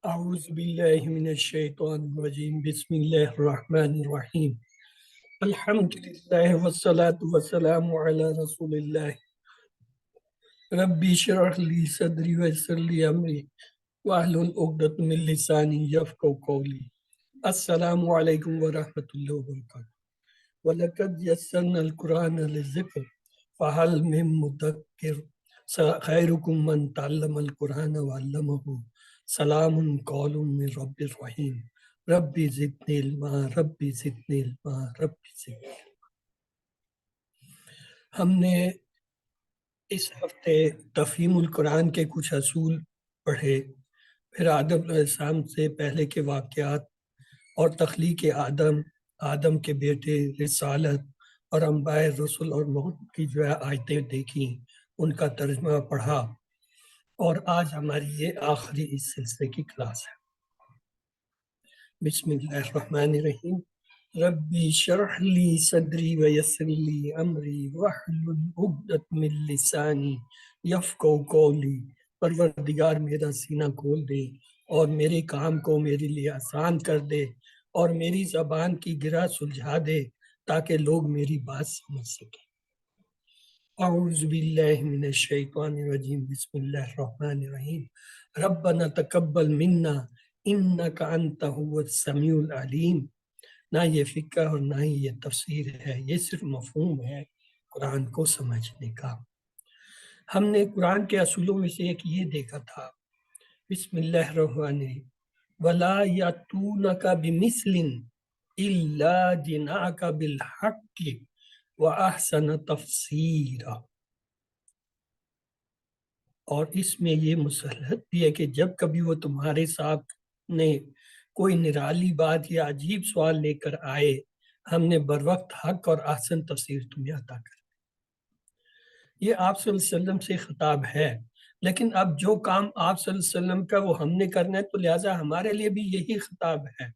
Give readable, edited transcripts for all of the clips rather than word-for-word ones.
اعوذ باللہ من الشیطان الرجیم بسم اللہ الرحمن الرحیم الحمدللہ والصلاة والسلام علی رسول اللہ ربی اشرح لی صدری ویسر لی امری واحلل عقدۃ من لسانی یفقہوا قولی۔ السلام علیکم ورحمۃ اللہ وبرکاتہ۔ وَلَقَدْ يَسَّرْنَا الْقُرْآنَ لِلذِّكْرِ فَهَلْ مِن مُّدَّكِرٍ خَيْرُكُم مَّن تَعَلَّمَ الْقُرْآنَ وَعَلَّمَهُ سلام قول من رب الرحیم ربی زدنی علما ربی زدنی علما ربی زدنی علما۔ ہم نے اس ہفتے تفہیم القرآن کے کچھ اصول پڑھے، پھر آدم علیہ السلام سے پہلے کے واقعات اور تخلیق آدم کے بیٹے، رسالت اور انبیاء رسل اور موت کی آیتیں دیکھیں، ان کا ترجمہ پڑھا، اور آج ہماری یہ آخری اس سلسلے کی کلاس ہے۔ بسم اللہ الرحمن الرحیم۔ ربی شرح لی صدری ویسر لی امری واحلل عقدۃ من لسانی یفقہوا قولی۔ پروردگار میرا سینہ کھول دے اور میرے کام کو میرے لیے آسان کر دے اور میری زبان کی گرہ سلجھا دے تاکہ لوگ میری بات سمجھ سکیں۔ اعوذ باللہ من الشیطان الرجیم بسم اللہ الرحمن الرحیم۔ ربنا تقبل منا انک انت هو السمیع العلیم۔ نہ یہ فقہ اور نہ ہی یہ تفسیر ہے، یہ صرف مفہوم ہے قرآن کو سمجھنے کا۔ ہم نے قرآن کے اصولوں میں سے ایک یہ دیکھا تھا، بسم اللہ الرحمن الرحیم، وَلَا يَأْتُونَكَ بِمِثْلٍ إِلَّا جِئْنَاكَ بِالْحَقِّ وَأَحْسَنَ تَفْسِيرًا۔ اور اس میں یہ مصلحت بھی ہے کہ جب کبھی وہ تمہارے سامنے کوئی نرالی بات یا عجیب سوال لے کر آئے، ہم نے بروقت حق اور احسن تفسیر تمہیں عطا کر دی۔ یہ آپ صلی اللہ علیہ وسلم سے خطاب ہے، لیکن اب جو کام آپ صلی اللہ علیہ وسلم کا وہ ہم نے کرنا ہے، تو لہٰذا ہمارے لیے بھی یہی خطاب ہے۔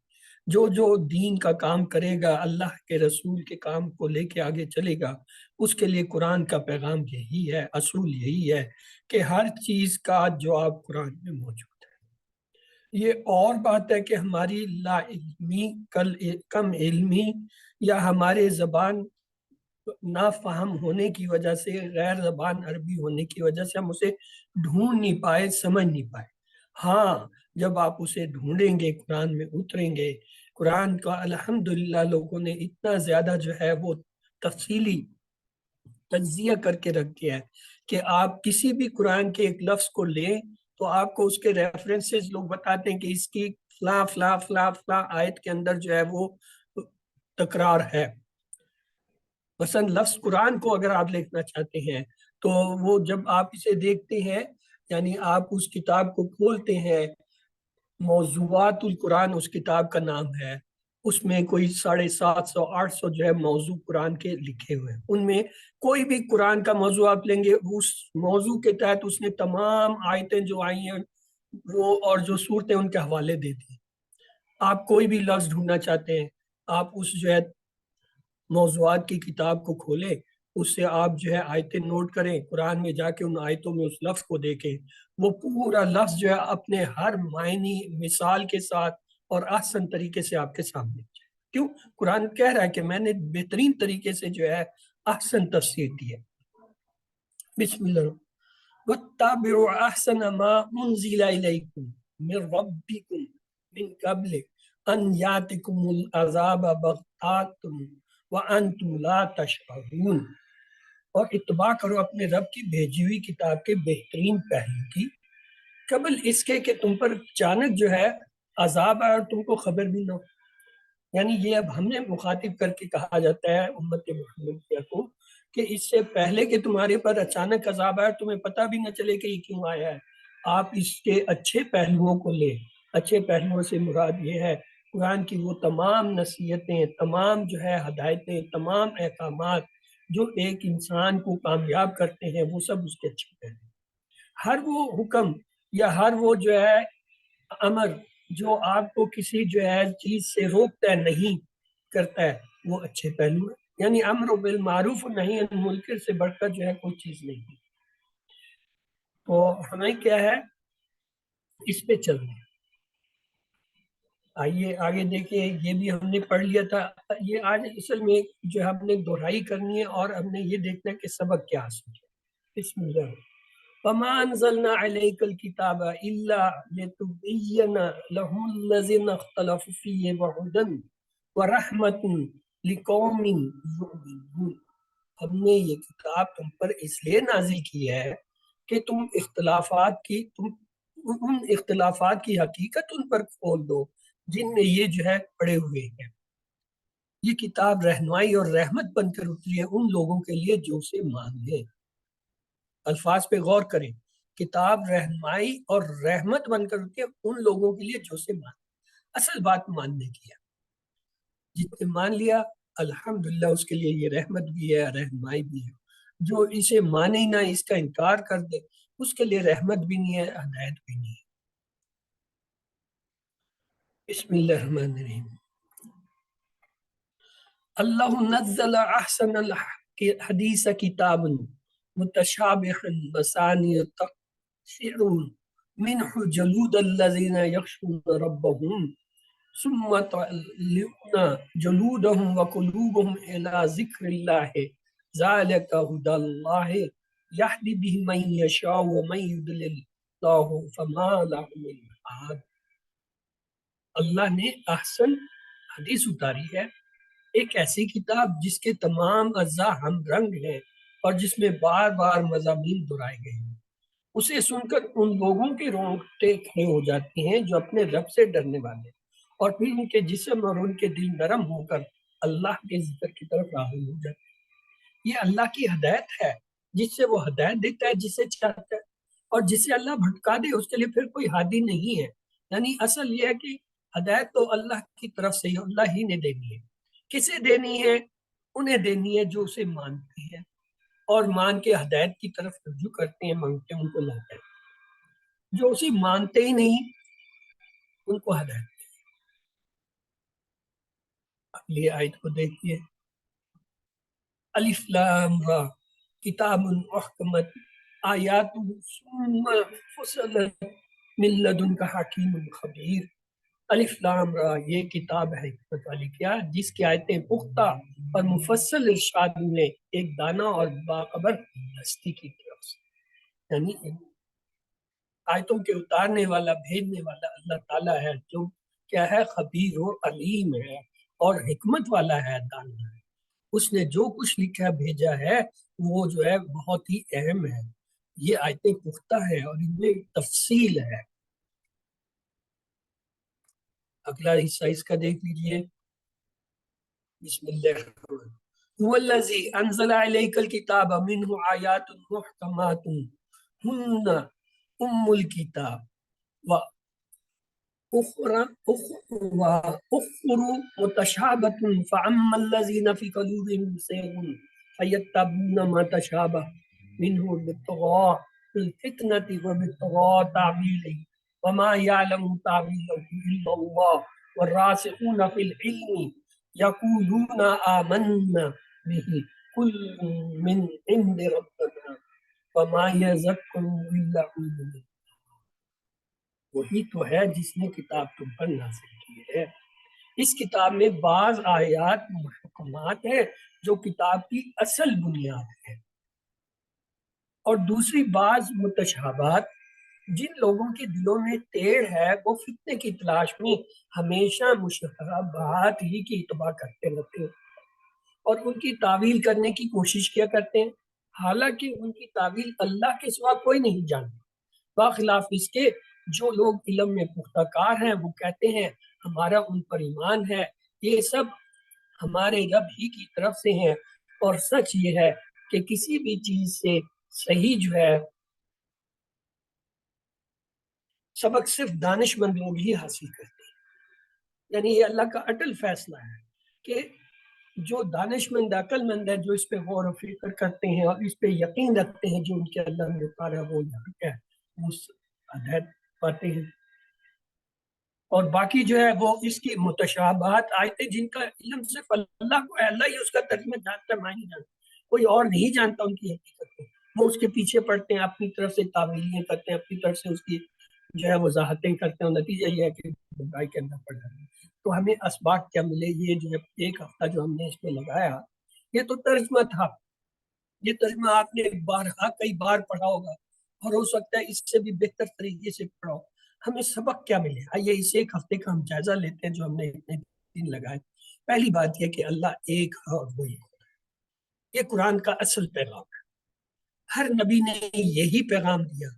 جو دین کا کام کرے گا، اللہ کے رسول کے کام کو لے کے آگے چلے گا، اس کے لیے قرآن کا پیغام یہی ہے، اصول یہی ہے کہ ہر چیز کا جواب قرآن میں موجود ہے۔ یہ اور بات ہے کہ ہماری لا علمی، کم علمی یا ہمارے زبان نافہم ہونے کی وجہ سے، غیر زبان عربی ہونے کی وجہ سے ہم اسے ڈھونڈ نہیں پائے، سمجھ نہیں پائے۔ ہاں، جب آپ اسے ڈھونڈیں گے، قرآن میں اتریں گے، قرآن کا الحمدللہ لوگوں نے اتنا زیادہ جو ہے وہ تفصیلی تجزیہ کر کے رکھ دیا ہے کہ آپ کسی بھی قرآن کے ایک لفظ کو لیں تو آپ کو اس کے ریفرنسز لوگ بتاتے ہیں کہ اس کی فلاں فلاں فلاں فلاں آیت کے اندر جو ہے وہ تکرار ہے۔ مثلا لفظ قرآن کو اگر آپ لکھنا چاہتے ہیں تو وہ جب آپ اسے دیکھتے ہیں، یعنی آپ اس کتاب کو کھولتے ہیں، موضوعات القرآن اس کتاب کا نام ہے، اس میں کوئی 750 800 جو ہے موضوع قرآن کے لکھے ہوئے ہیں۔ ان میں کوئی بھی قرآن کا موضوع آپ لیں گے، اس موضوع کے تحت اس نے تمام آیتیں جو آئی ہیں وہ اور جو صورتیں ان کے حوالے دے دی۔ آپ کوئی بھی لفظ ڈھونڈنا چاہتے ہیں، آپ اس جو ہے موضوعات کی کتاب کو کھولیں، اس سے آپ جو ہے آیتیں نوٹ کریں، قرآن میں جا کے ان آیتوں میں اس لفظ کو دیکھیں، وہ پورا لفظ جو ہے اپنے ہر معنی مثال کے ساتھ اور احسن طریقے سے آپ کے سامنے ہے۔ کیوں؟ قرآن کہہ رہا ہے کہ میں نے بہترین طریقے سے جو ہے احسن تفسیر دی ہے۔ بسم اللہ، وَاتَّبِعُوا أَحْسَنَ مَا أُنزِلَ إِلَيْكُم مِّن رَّبِّكُم مِّن قَبْلِ أَن يَأْتِيَكُمُ الْعَذَابُ بَغْتَةً وَأَنتُمْ لَا تَشْعُرُونَ۔ اور اتباع کرو اپنے رب کی بھیجی ہوئی کتاب کے بہترین پہلو کی، قبل اس کے کہ تم پر اچانک جو ہے عذاب آئے اور تم کو خبر بھی نہ ہو۔ یعنی یہ اب ہمیں مخاطب کر کے کہا جاتا ہے امت محمدیہ کو کہ اس سے پہلے کہ تمہارے پر اچانک عذاب آئے، تمہیں پتہ بھی نہ چلے کہ یہ کیوں آیا ہے، آپ اس کے اچھے پہلوؤں کو لیں۔ اچھے پہلوؤں سے مراد یہ ہے قرآن کی وہ تمام نصیحتیں، تمام جو ہے ہدایتیں، تمام احکامات جو ایک انسان کو کامیاب کرتے ہیں، وہ سب اس کے اچھے پہلو۔ ہر وہ حکم یا ہر وہ جو ہے امر جو آپ کو کسی جو ہے چیز سے روکتا ہے، نہیں کرتا ہے، وہ اچھے پہلو ہے۔ یعنی امر بالمعروف و نہی عن المنکر سے بڑھ کر جو ہے کوئی چیز نہیں۔ تو ہمیں کیا ہے، اس پہ چلنا ہے۔ آئیے آگے دیکھیں، یہ بھی ہم نے پڑھ لیا تھا. یہ آج اصل میں جو ہم نے دہرائی کرنی ہے اور ہم نے یہ دیکھنا ہے کہ سبق کیا حاصل ہے. بسم اللہ. وَمَا أَنزَلْنَا عَلَيْكَ الْكِتَابَ إِلَّا لِتُبِيَّنَ لَهُمُ الَّذِينَ اخْتَلَفُوا فِيهِ وَهُدًى وَرَحْمَةٌ لِقَوْمٍ يُؤْمِنُونَ. ہم نے یہ کتاب تم پر اس لیے نازل کی ہے کہ تم ان اختلافات کی حقیقت ان پر کھول دو جن میں یہ جو ہے پڑے ہوئے ہیں. یہ کتاب رہنمائی اور رحمت بن کر اتری ہے ان لوگوں کے لیے جو اسے مان لیں. الفاظ پہ غور کریں. کتاب رہنمائی اور رحمت بن کر اتری ہے ان لوگوں کے لیے جو اسے مان. اصل بات ماننے کی ہے. جس نے مان لیا الحمدللہ اس کے لیے یہ رحمت بھی ہے، رہنمائی بھی ہے. جو اسے مانے ہی نہ، اس کا انکار کر دے، اس کے لیے رحمت بھی نہیں ہے، ہدایت بھی نہیں ہے. بسم اللہ الرحمن الرحیم. اللہ نزل احسن الحدیث کتاب متشابہ مثانی تقشعر منہ جلود الذین یخشون ربهم ثم تعلقنا جلودهم وقلوبهم الى ذکر اللہ ذالک هدی اللہ یہدی به من یشاء ومن یضلل اللہ فما له من ہاد. اللہ نے احسن حدیث اتاری ہے، ایک ایسی کتاب جس کے تمام اجزاء ہم رنگ ہیں اور جس میں بار بار مضامین دہرائے گئے ہیں. اسے سن کر ان لوگوں کے رونگٹے کھڑے ہو جاتے ہیں جو اپنے رب سے ڈرنے والے، اور پھر ان کے جسم اور ان کے دل نرم ہو کر اللہ کے ذکر کی طرف راغب ہو جاتے ہیں. یہ اللہ کی ہدایت ہے، جس سے وہ ہدایت دیتا ہے جسے چاہتا ہے، اور جسے اللہ بھٹکا دے اس کے لیے پھر کوئی ہادی نہیں ہے. یعنی اصل یہ ہے کہ ہدایت تو اللہ کی طرف سے اللہ ہی نے دینی ہے. کسے دینی ہے؟ انہیں دینی ہے جو اسے مانتے ہیں اور مان کے ہدایت کی طرف رجوع کرتے ہیں، مانگتے ہیں، ان کو لاتے ہیں. جو اسے مانتے ہی نہیں ان کو ہدایت. اگلی آیت کو دیکھیے. الف لام را کتاب احکمت آیات ثم فصلت من لدنک حکیم خبیر. الف لام را یہ کتاب ہے حکمت والی، کیا جس کی آیتیں پختہ اور مفصل ارشاد میں ایک دانا اور باخبر ہستی کی طرف سے. یعنی آیتوں کے اتارنے والا، بھیجنے والا اللہ تعالیٰ ہے، جو کیا ہے، خبیر و علیم ہے اور حکمت والا ہے، دانا ہے. اس نے جو کچھ لکھا بھیجا ہے وہ جو ہے بہت ہی اہم ہے. یہ آیتیں پختہ ہے اور ان میں تفصیل ہے. اگلا حصہ اس کا دیکھ لیجئے. بسم اللہ الرحمن الرحیم. هو الذی انزل الیک الکتاب منہ آیات محکمات ہن الکتاب وأخر متشابهة فأما الذين في قلوبهم زيغ فيتبعون ما تشابه منه ابتغاء الفتنة وابتغاء تأويله وما يعلم تأويله إلا الله والراسخون في العلم يقولون آمنا به كل من عند ربنا وما يذكر إلا أولو الألباب. وہی تو ہے جس نے کتاب تم پر نازل کی ہے. اس کتاب میں بعض آیات محکمات ہیں جو کتاب کی اصل بنیاد ہے، اور دوسری بعض متشابہات. جن لوگوں کے دلوں میں ٹیڑھ ہے وہ فتنے کی تلاش میں ہمیشہ مشابہات ہی کی اتباع کرتے رہتے ہیں اور ان کی تعویل کرنے کی کوشش کیا کرتے ہیں، حالانکہ ان کی تعویل اللہ کے سوا کوئی نہیں جانتا. باخلاف اس کے جو لوگ علم میں پختہ کار ہیں وہ کہتے ہیں ہمارا ان پر ایمان ہے، یہ سب ہمارے رب ہی کی طرف سے ہیں. اور سچ یہ ہے کہ کسی بھی چیز سے صحیح جو ہے سبق صرف دانش مند لوگ ہی حاصل کرتے ہیں. یعنی یہ اللہ کا اٹل فیصلہ ہے کہ جو دانش مند، عقل مند ہے، جو اس پہ غور و فکر کرتے ہیں اور اس پہ یقین رکھتے ہیں جو ان کے اللہ نے اتارا وہ حق ہے، وہ ہدایت پاتے ہیں. اور باقی جو ہے وہ اس کی متشابہات آیتیں جن کا علم صرف اللہ کو ہے، اللہ ہی اس کا ترجمہ جانتا ہے، میں نہیں جانتا، کوئی اور نہیں جانتا ان کی حقیقت کو. وہ اس کے پیچھے پڑتے ہیں، اپنی طرف سے تعویلیاں کرتے ہیں، اپنی طرف سے اس کی جو ہے وضاحتیں کرتے ہیں، نتیجہ یہ ہے کہ برائی کے اندر پڑ جاتے ہیں۔ تو ہمیں اسباق کیا ملے؟ یہ جو ہے ایک ہفتہ جو ہم نے اس میں لگایا، یہ تو ترجمہ تھا، یہ ترجمہ آپ نے بارہا کئی بار پڑھا ہوگا اور ہو سکتا ہے اس سے بھی بہتر طریقے سے پڑھا ہو۔ ہمیں سبق کیا ملے؟ آئیے اس ایک ہفتے کا ہم جائزہ لیتے ہیں جو ہم نے اتنے دن لگائے۔ پہلی بات یہ کہ اللہ ایک ہے اور وہی ہے، یہ قرآن کا اصل پیغام ہے۔ ہر نبی نے یہی پیغام دیا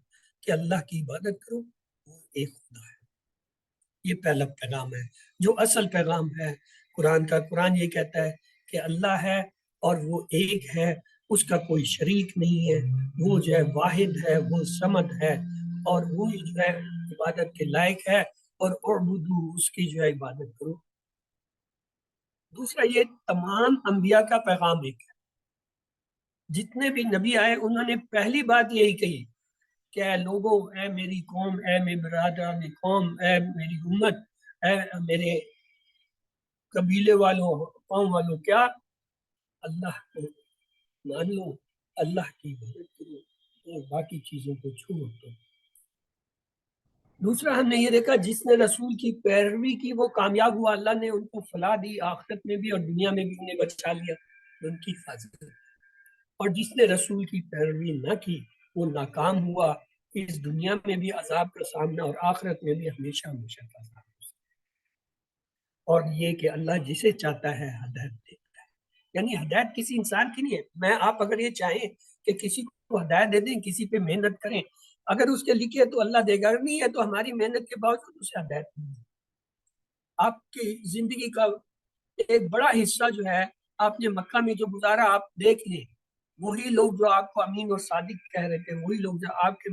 کہ اللہ کی عبادت کرو، وہ ایک خدا ہے۔ یہ پہلا پیغام ہے جو اصل پیغام ہے قرآن کا۔ قرآن یہ کہتا ہے کہ اللہ ہے اور وہ ایک ہے، اس کا کوئی شریک نہیں ہے، وہ جو ہے واحد ہے، وہ صمد ہے، اور وہ جو ہے عبادت کے لائق ہے، اور اعبدو، اس کی جو ہے عبادت کرو۔ دوسرا یہ تمام انبیاء کا پیغام ایک ہے۔ جتنے بھی نبی آئے انہوں نے پہلی بات یہی کہی کہ اے لوگوں، اے میری قوم، اے میرے برادران قوم، اے میری امت، اے میرے قبیلے والوں، قوم والوں، کیا اللہ کو مان لو، اللہ کی عبادت کرو اور باقی چیزوں کو چھوڑ دو۔ دوسرا ہم نے یہ دیکھا جس نے رسول کی پیروی کی وہ کامیاب ہوا، اللہ نے ان کو فلاح دی، آخرت میں بھی اور دنیا میں بھی انہیں بچا لیا، ان کی حفاظت۔ اور جس نے رسول کی پیروی نہ کی وہ ناکام ہوا، اس دنیا میں بھی عذاب کا سامنا اور آخرت میں بھی ہمیشہ ہمیشہ کا عذاب۔ اور یہ کہ اللہ جسے چاہتا ہے ہدایت دیتا ہے، یعنی ہدایت کسی انسان کی نہیں ہے۔ میں آپ اگر یہ چاہیں کہ کسی کو ہدایت دے دیں، کسی پہ محنت کریں، اگر اس کے لکھے تو اللہ دے گا، اگر نہیں ہے تو ہماری محنت کے باوجود اسے ہدایت نہیں ہے۔ آپ کی زندگی کا ایک بڑا حصہ جو ہے آپ نے مکہ میں جو گزارا، آپ دیکھ لیں، وہی لوگ جو آپ کو امین اور صادق کہہ رہے تھے، وہی لوگ جو آپ کے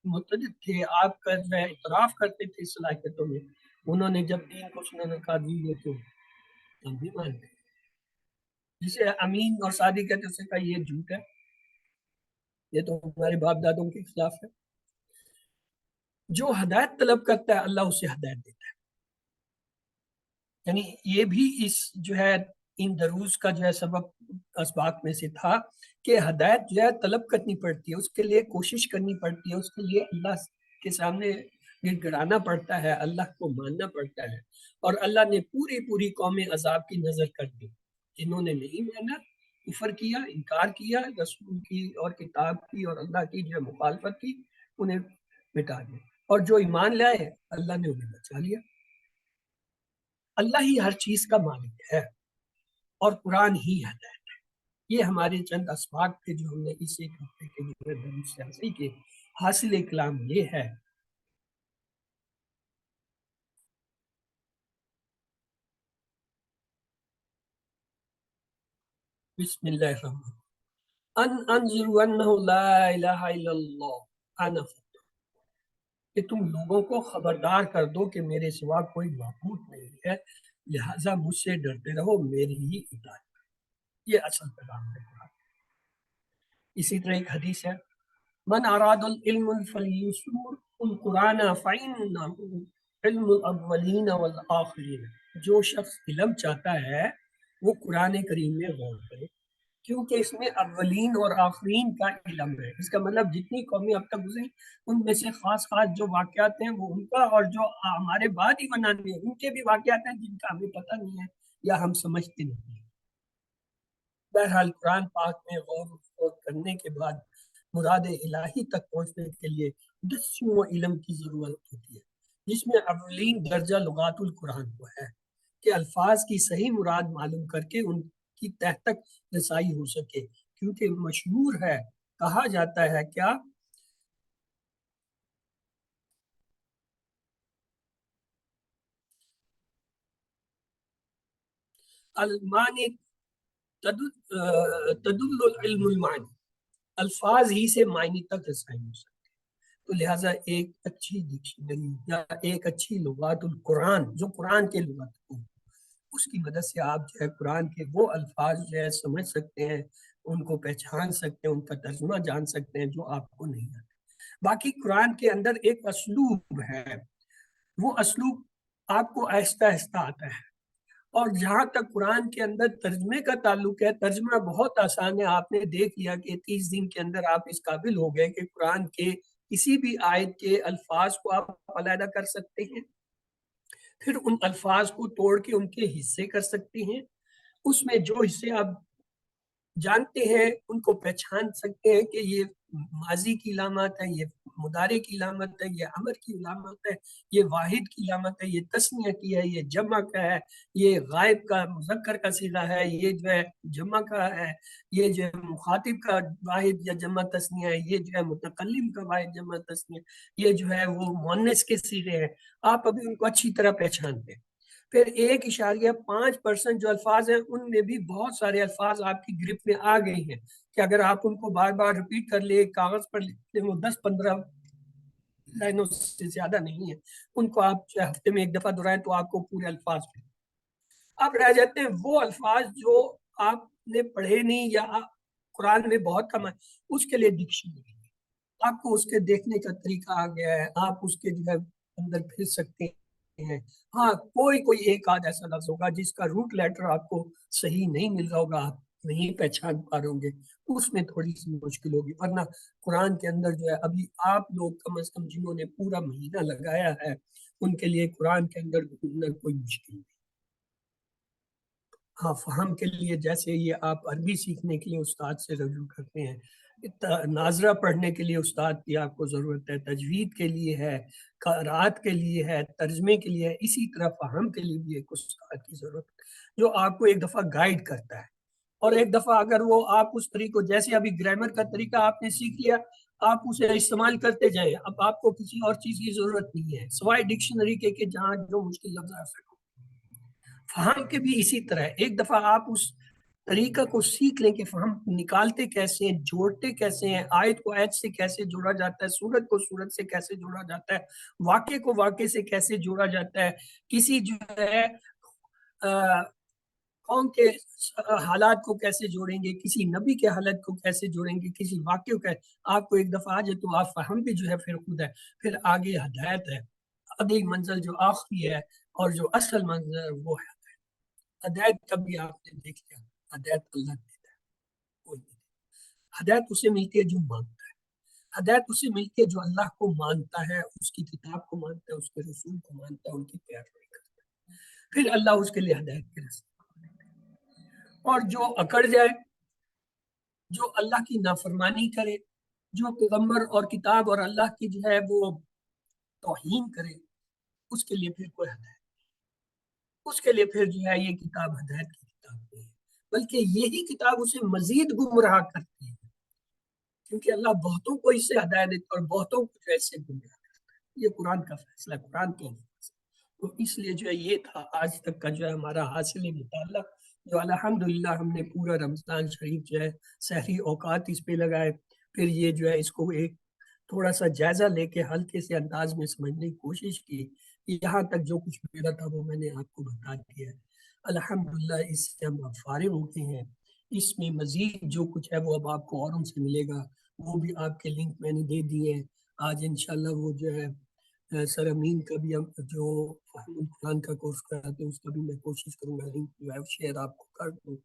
متعدد تھے، آپ کا جو ہے اعتراف کرتے تھے صلاحیتوں میں، انہوں نے جب دین کو سننے نے کہا جی یہ تو ہم بھی مانتے ہیں، جسے امین اور صادق کہتے اسے کہا یہ جھوٹ ہے، یہ تو ہمارے باپ دادوں کے خلاف ہے۔ جو ہدایت طلب کرتا ہے اللہ اسے ہدایت دیتا ہے۔ یعنی یہ بھی اس جو ہے ان دروس کا جو ہے سبب اسباق میں سے تھا کہ ہدایت جو ہے طلب کرنی پڑتی ہے، اس کے لیے کوشش کرنی پڑتی ہے، اس کے لیے اللہ کے سامنے گر گڑانا پڑتا ہے، اللہ کو ماننا پڑتا ہے۔ اور اللہ نے پوری پوری قوم عذاب کی نظر کر دی، جنہوں نے نہیں مانا، کفر کیا، انکار کیا رسول کی اور کتاب کی اور اللہ کی جو ہے مخالفت کی، انہیں مٹا دیا، اور جو ایمان لائے اللہ نے انہیں بچا لیا۔ اللہ ہی ہر چیز کا مالک ہے اور قرآن ہی ہدایت ہے۔ یہ ہمارے چند اسباق تھے جو ہم نے اس ایک ہفتے کے جو دروس سے حاصل کیے۔ حاصل کلام یہ ہے بسم اللہ الرحمن ان انذر انہ لا الہ الا اللہ انا کہ تم لوگوں کو خبردار کر دو کہ میرے سوا کوئی معبود نہیں ہے، لہٰذا مجھ سے ڈرتے رہو، میری ہی اطاعت۔ یہ اصل پیغام ہے قرآن۔ اسی طرح ایک حدیث ہے من اراد العلم فلیسور القرآن فإنہ علم الاولین والآخرین۔ جو شخص علم چاہتا ہے وہ قرآن کریم میں غور کرے، کیونکہ اس میں اولین اور آخرین کا علم ہے۔ اس کا مطلب جتنی قومیں اب تک گزری ان میں سے خاص خاص جو واقعات ہیں وہ ان کا، اور جو ہمارے بعد ہی بنانے ہیں ان کے بھی واقعات ہیں جن کا ہمیں پتہ نہیں ہے یا ہم سمجھتے نہیں ہیں۔ بہرحال قرآن پاک میں غور کرنے کے بعد مراد الہی تک پہنچنے کے لیے دسیوں علم کی ضرورت ہوتی ہے، جس میں اولین درجہ لغات القرآن کو ہے کہ الفاظ کی صحیح مراد معلوم کر کے ان کی تہ تک رسائی ہو سکے، کیونکہ مشہور ہے، کہا جاتا ہے کیا المانی تدل العلم المانی، الفاظ ہی سے معنی تک رسائی ہو سکتی۔ تو لہٰذا ایک اچھی ڈکشنری یا ایک اچھی لغات القرآن جو قرآن کے لغات کو، اس کی مدد سے آپ جو ہے قرآن کے وہ الفاظ جو ہے سمجھ سکتے ہیں، ان کو پہچان سکتے ہیں، ان کا ترجمہ جان سکتے ہیں جو آپ کو نہیں آتا۔ باقی قرآن کے اندر ایک اسلوب ہے، وہ اسلوب آپ کو آہستہ آہستہ آتا ہے۔ اور جہاں تک قرآن کے اندر ترجمے کا تعلق ہے، ترجمہ بہت آسان ہے۔ آپ نے دیکھ لیا کہ 30 دن کے اندر آپ اس قابل ہو گئے کہ قرآن کے کسی بھی آیت کے الفاظ کو آپ علیحدہ کر سکتے ہیں، پھر ان الفاظ کو توڑ کے ان کے حصے کر سکتے ہیں، اس میں جو حصے آپ جانتے ہیں ان کو پہچان سکتے ہیں کہ یہ ماضی کی علامت ہے، یہ مضارع کی علامت ہے، یہ امر کی علامت ہے، یہ واحد کی علامت ہے، یہ تثنیہ کی ہے، یہ جمع کا ہے، یہ غائب کا مذکر کا صیغہ ہے، یہ جو ہے جمع کا ہے، یہ جو ہے مخاطب کا واحد یا جمع تثنیہ ہے، یہ جو ہے متکلم کا واحد جمع تثنیہ، یہ جو ہے وہ مؤنث کے صیغے ہیں۔ آپ ابھی ان کو اچھی طرح پہچانتے ہیں۔ پھر 1.5% جو الفاظ ہیں ان میں بھی بہت سارے الفاظ آپ کی گرپ میں آ گئے ہیں کہ اگر آپ ان کو بار بار ریپیٹ کر لیں، کاغذ پر لکھ لیں، وہ 10-15 لائنوں سے زیادہ نہیں ہے، ان کو آپ ہفتے میں ایک دفعہ دہرائیں تو آپ کو پورے الفاظ پہ اب رہ جاتے ہیں وہ الفاظ جو آپ نے پڑھے نہیں یا قرآن میں بہت کم ہے، اس کے لیے ڈکشنری آپ کو اس کے دیکھنے کا طریقہ آ گیا ہے، آپ اس کے جو ہے اندر پھر سکتے ہیں۔ ہاں کوئی ایک آدھ ایسا لفظ ہوگا جس کا روٹ لیٹر آپ کو صحیح نہیں مل رہا ہوگا، آپ نہیں پہچان پا رہے ہوں گے، اس میں تھوڑی سی مشکل ہوگی، ورنہ قرآن کے اندر جو ہے ابھی آپ لوگ کم از کم جنہوں نے پورا مہینہ لگایا ہے ان کے لیے قرآن کے اندر ڈھونڈنا کوئی مشکل نہیں۔ ہاں فہم کے لیے جیسے یہ آپ عربی سیکھنے کے لیے استاد سے رجوع کرتے ہیں، ناظرہ پڑھنے کے لیے استاد کی آپ کو ضرورت ہے، تجوید کے لیے ہے، قرات کے لیے ہے، ترجمے کے لیے ہے، اسی طرح فہم کے لیے بھی ایک استاد کی ضرورت ہے جو آپ کو ایک دفعہ گائیڈ کرتا ہے۔ اور ایک دفعہ اگر وہ آپ اس طریقے جیسے ابھی گرامر کا طریقہ آپ نے سیکھ لیا، آپ اسے استعمال کرتے جائیں، اب آپ کو کسی اور چیز کی ضرورت نہیں ہے سوائے ڈکشنری کے کہ جہاں جو مشکل لفظ آ سکے۔ فہم کے بھی اسی طرح ہے، ایک دفعہ آپ اس طریقہ کو سیکھ لیں کہ فہم نکالتے کیسے ہیں، جوڑتے کیسے ہیں، آیت کو آیت سے کیسے جوڑا جاتا ہے، سورت کو سورت سے کیسے جوڑا جاتا ہے، واقعے کو واقعے سے کیسے جوڑا جاتا ہے، کسی جو ہے قوم کے حالات کو کیسے جوڑیں گے، کسی نبی کے حالت کو کیسے جوڑیں گے، کسی واقعے کو آپ کو ایک دفعہ آ جائے تو آپ فہم بھی جو ہے پھر خود ہے، پھر آگے ہدایت ہے، اگلی منزل جو آخری ہے اور جو اصل منزل ہے وہ ہے ہدایت۔ کبھی آپ نے دیکھ لیا ہدایت اللہ دیتا ہے، کوئی نہیں دیتا۔ ہدایت اسے ملتی ہے جو مانتا ہے، ہدایت اسے ملتی ہے جو اللہ کو مانتا ہے، اس کی کتاب کو مانتا ہے، اس کے رسول کو مانتا ہے، ان کی پیروی کرتا ہے، پھر اللہ اس کے لیے ہدایت کے راستے۔ اور جو اکڑ جائے، جو اللہ کی نافرمانی کرے، جو پیغمبر اور کتاب اور اللہ کی جو ہے وہ توہین کرے، اس کے لیے پھر کوئی ہدایت، اس کے لیے پھر جو ہے یہ کتاب ہدایت کی کتاب نہیں ہے، بلکہ یہی کتاب اسے مزید گمراہ کرتی ہے، کیونکہ اللہ بہتوں کو اس سے ہدایت دیتا ہے اور بہتوں کو جو ہے اس سے گمراہ کرتا ہے۔ یہ قرآن کا فیصلہ ہے، قرآن کے الفاظ ہے۔ تو اس لیے جو ہے یہ تھا آج تک کا جو ہے ہمارا حاصل مطالعہ، جو الحمدللہ ہم نے پورا رمضان شریف جو ہے سحری اوقات اس پہ لگائے، پھر یہ جو ہے اس کو ایک تھوڑا سا جائزہ لے کے ہلکے سے انداز میں سمجھنے کی کوشش کی، یہاں تک جو کچھ میرا تھا وہ میں نے آپ کو بتا دیا ہے۔ الحمدللہ اس سے ہم اب فارغ ہوتے ہیں، اس میں مزید جو کچھ ہے وہ اب آپ کو اوروں سے ملے گا، وہ بھی آپ کے لنک میں نے دے دیے ہیں۔ آج انشاءاللہ وہ جو ہے سر امین کا بھی جو فہم القرآن کا کورس کراتے ہیں اس کا بھی میں کوشش کروں گا لنک جو ہے شیئر آپ کو کر دوں،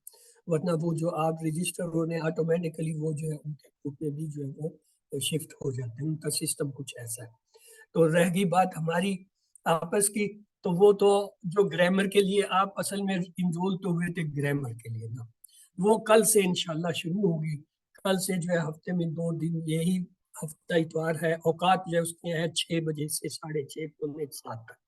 ورنہ وہ جو آپ رجسٹر ہونے آٹومیٹیکلی وہ جو ہے ان کے گروپ میں بھی جو ہے وہ شفٹ ہو جاتے ہیں، ان کا سسٹم کچھ ایسا ہے۔ تو رہ گئی بات ہماری آپس کی، تو وہ تو جو گرامر کے لیے آپ اصل میں انرول تو ہوئے تھے گرامر کے لیے نا، وہ کل سے انشاءاللہ شروع ہوگی۔ کل سے جو ہے ہفتے میں 2 دن، یہی ہفتہ اتوار ہے، اوقات جو ہے اس کے ہیں 6 بجے سے 6:30 پونے 7 تک،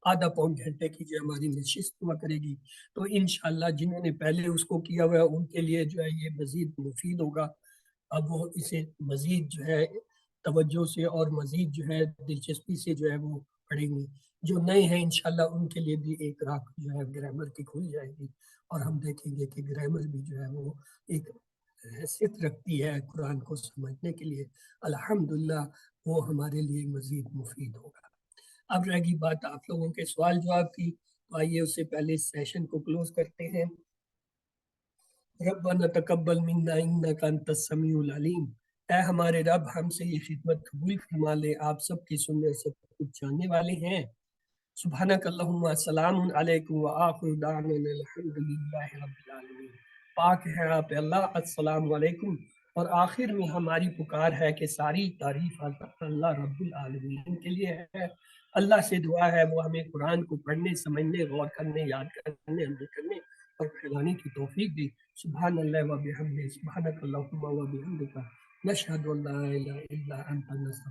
آدھا پون گھنٹے کی جو ہماری نشست ہوا کرے گی۔ تو انشاءاللہ جنہوں نے پہلے اس کو کیا ہوا ہے ان کے لیے جو ہے یہ مزید مفید ہوگا، اب وہ اسے مزید جو ہے توجہ سے اور مزید جو ہے دلچسپی سے جو ہے وہ پڑھیں گے۔ جو نئے ہیں انشاءاللہ ان کے لیے بھی ایک راہ جو ہے گرامر کی کھل جائے گی، اور ہم دیکھیں گے کہ گرامر بھی جو ہے وہ ایک حیثیت رکھتی ہے قرآن کو سمجھنے کے لیے۔ الحمدللہ وہ ہمارے لیے مزید مفید ہوگا۔ اب رہ گئی بات آپ لوگوں کے سوال جواب کی، تو آئیے اس سے پہلے اس سیشن کو کلوز کرتے ہیں۔ ربنا تقبل منا انک انت السمیع العلیم، اے ہمارے رب ہم سے یہ خدمت قبول فرما لے، آپ سب کی سننے سب کچھ جاننے والے ہیں۔ سبحانک اللہم السلام علیکم وآخر دعوانا الحمدللہ رب العالمین۔ پاک ہے آپ اللہ، السلام علیکم اور آخر میں ہماری پکار ہے کہ ساری تعریف اللہ رب العالمین کے لیے ہے۔ اللہ سے دعا ہے وہ ہمیں قرآن کو پڑھنے، سمجھنے، غور کرنے، یاد کرنے، عمل کرنے اور پھیلانے کی توفیق دی۔ سبحان اللہ و بحمدہ، سبحانک اللہم و بحمدک، نشہد ان لا الہ الا انت، نستغفرک۔